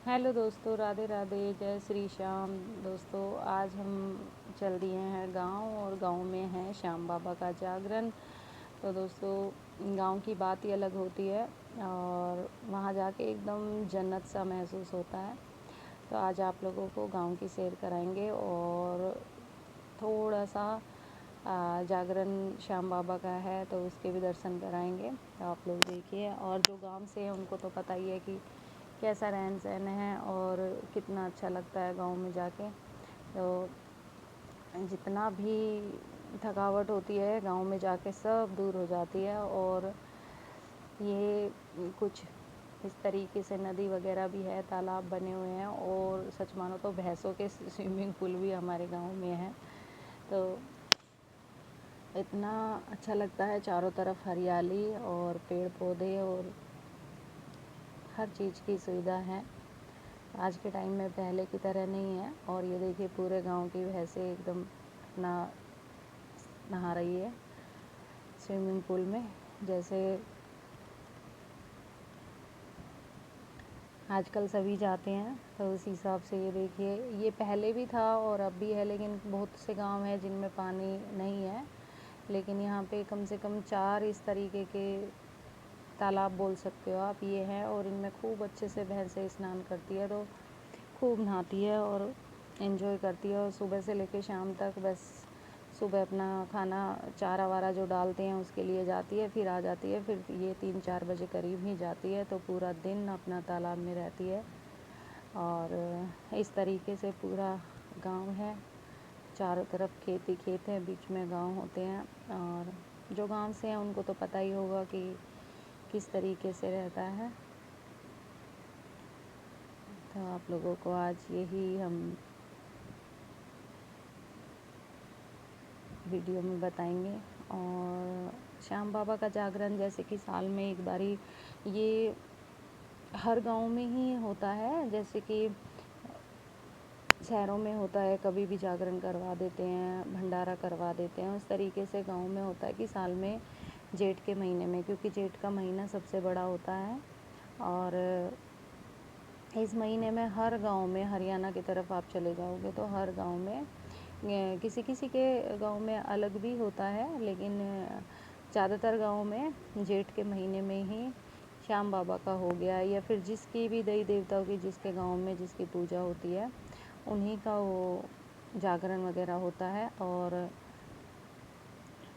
Hello दोस्तों, राधे राधे, जय श्री श्याम। दोस्तों, आज हम चल दिए हैं गांव और गांव में है श्याम बाबा का जागरण। तो दोस्तों, गांव की बात ही अलग होती है और वहां जाके एकदम जन्नत सा महसूस होता है। तो आज आप लोगों को गांव की सैर कराएंगे और थोड़ा सा जागरण श्याम बाबा का है तो उसके भी दर्शन कराएंगे। तो आप लोग देखिए, और जो गांव से हैं उनको तो पता ही है कि कैसा रहन सहन है और कितना अच्छा लगता है गांव में जाके। तो जितना भी थकावट होती है गांव में जाके सब दूर हो जाती है। और ये कुछ इस तरीके से नदी वगैरह भी है, तालाब बने हुए हैं और सच मानो तो भैंसों के स्विमिंग पूल भी हमारे गांव में है। तो इतना अच्छा लगता है, चारों तरफ हरियाली और पेड़ पौधे और हर चीज़ की सुविधा है। आज के टाइम में पहले की तरह नहीं है। और ये देखिए, पूरे गांव की भैंसें एकदम अपना नहा रही है स्विमिंग पूल में। जैसे आजकल सभी जाते हैं तो उस हिसाब से ये देखिए, ये पहले भी था और अब भी है, लेकिन बहुत से गांव हैं जिनमें पानी नहीं है। लेकिन यहाँ पे कम से कम 4 इस तरीके के तालाब बोल सकते हो आप ये हैं, और इनमें खूब अच्छे से भैंसें स्नान करती है। तो खूब नहाती है और एंजॉय करती है। और सुबह से लेकर शाम तक बस सुबह अपना खाना चारा वारा जो डालते हैं उसके लिए जाती है, फिर आ जाती है। फिर ये 3-4 बजे करीब ही जाती है, तो पूरा दिन अपना तालाब में रहती है। और इस तरीके से पूरा गांव है, चारों तरफ खेती खेत है, बीच में गांव होते हैं। और जो गांव से हैं उनको तो पता ही होगा कि किस तरीके से रहता है। तो आप लोगों को आज यही हम वीडियो में बताएंगे। और श्याम बाबा का जागरण जैसे कि साल में एक बारी ये हर गांव में ही होता है। जैसे कि शहरों में होता है, कभी भी जागरण करवा देते हैं, भंडारा करवा देते हैं। उस तरीके से गांव में होता है कि साल में जेठ के महीने में, क्योंकि जेठ का महीना सबसे बड़ा होता है। और इस महीने में हर गांव में, हरियाणा की तरफ आप चले जाओगे तो हर गांव में, किसी किसी के गांव में अलग भी होता है, लेकिन ज़्यादातर गांव में जेठ के महीने में ही श्याम बाबा का हो गया, या फिर जिसकी भी देवी देवताओं की, जिसके गांव में जिसकी पूजा होती है उन्हीं का वो जागरण वगैरह होता है। और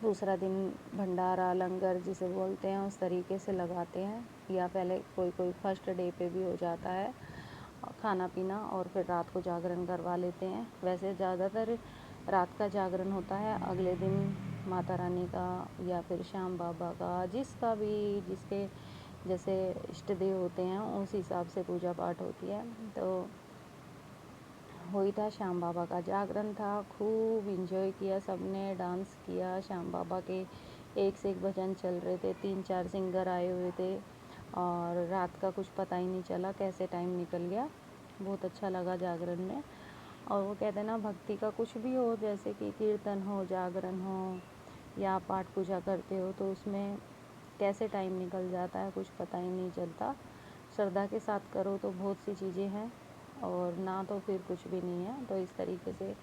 दूसरा दिन भंडारा लंगर जिसे बोलते हैं उस तरीके से लगाते हैं, या पहले कोई कोई फर्स्ट डे पे भी हो जाता है खाना पीना, और फिर रात को जागरण करवा लेते हैं। वैसे ज़्यादातर रात का जागरण होता है, अगले दिन माता रानी का या फिर श्याम बाबा का, जिसका भी जिसके जैसे इष्ट देव होते हैं उस हिसाब से पूजा पाठ होती है। तो वही था, श्याम बाबा का जागरण था। खूब इंजॉय किया सबने, डांस किया। श्याम बाबा के एक से एक भजन चल रहे थे, 3-4 सिंगर आए हुए थे। और रात का कुछ पता ही नहीं चला कैसे टाइम निकल गया। बहुत अच्छा लगा जागरण में। और वो कहते हैं ना, भक्ति का कुछ भी हो, जैसे कि कीर्तन हो, जागरण हो या पाठ पूजा करते हो, तो उसमें कैसे टाइम निकल जाता है कुछ पता ही नहीं चलता। श्रद्धा के साथ करो तो बहुत सी चीज़ें हैं, और ना तो फिर कुछ भी नहीं है। तो इस तरीके से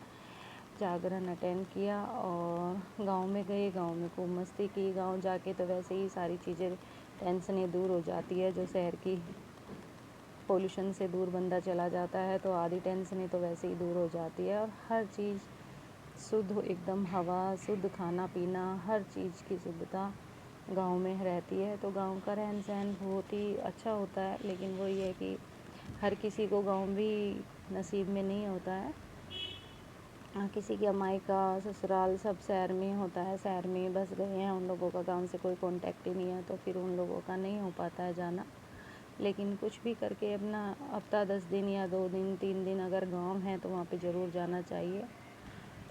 जागरण अटेंड किया और गांव में गए, गांव में खूब मस्ती की। गांव जाके तो वैसे ही सारी चीज़ें, टेंशनें दूर हो जाती है। जो शहर की पोल्यूशन से दूर बंदा चला जाता है तो आधी टेंशनें तो वैसे ही दूर हो जाती है। और हर चीज़ शुद्ध, एकदम हवा, शुद्ध खाना पीना, हर चीज़ की शुद्धता गांव में रहती है। तो गांव का रहन सहन बहुत ही अच्छा होता है, लेकिन वही है कि हर किसी को गांव भी नसीब में नहीं होता है। किसी की अमाई का ससुराल सब शहर में होता है, शहर में बस गए हैं, उन लोगों का गांव से कोई कांटेक्ट ही नहीं है, तो फिर उन लोगों का नहीं हो पाता है जाना। लेकिन कुछ भी करके अपना हफ्ता 10 दिन या 2 दिन 3 दिन अगर गांव है तो वहाँ पे ज़रूर जाना चाहिए।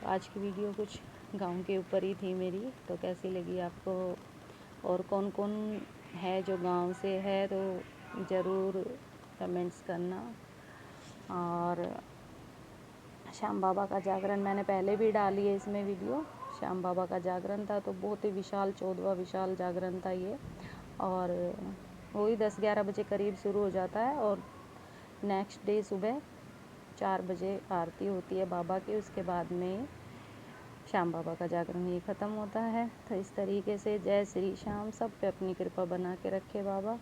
तो आज की वीडियो कुछ गांव के ऊपर ही थी मेरी। तो कैसी लगी आपको, और कौन कौन है जो गांव से है, तो ज़रूर कमेंट्स करना। और श्याम बाबा का जागरण मैंने पहले भी डाली है इसमें वीडियो। श्याम बाबा का जागरण था तो बहुत ही विशाल, 14वां विशाल जागरण था ये। और वही 10-11 बजे करीब शुरू हो जाता है और नेक्स्ट डे सुबह 4 बजे आरती होती है बाबा की। उसके बाद में श्याम बाबा का जागरण ये ख़त्म होता है। तो इस तरीके से जय श्री श्याम, सब पे अपनी कृपा बना के रखे बाबा।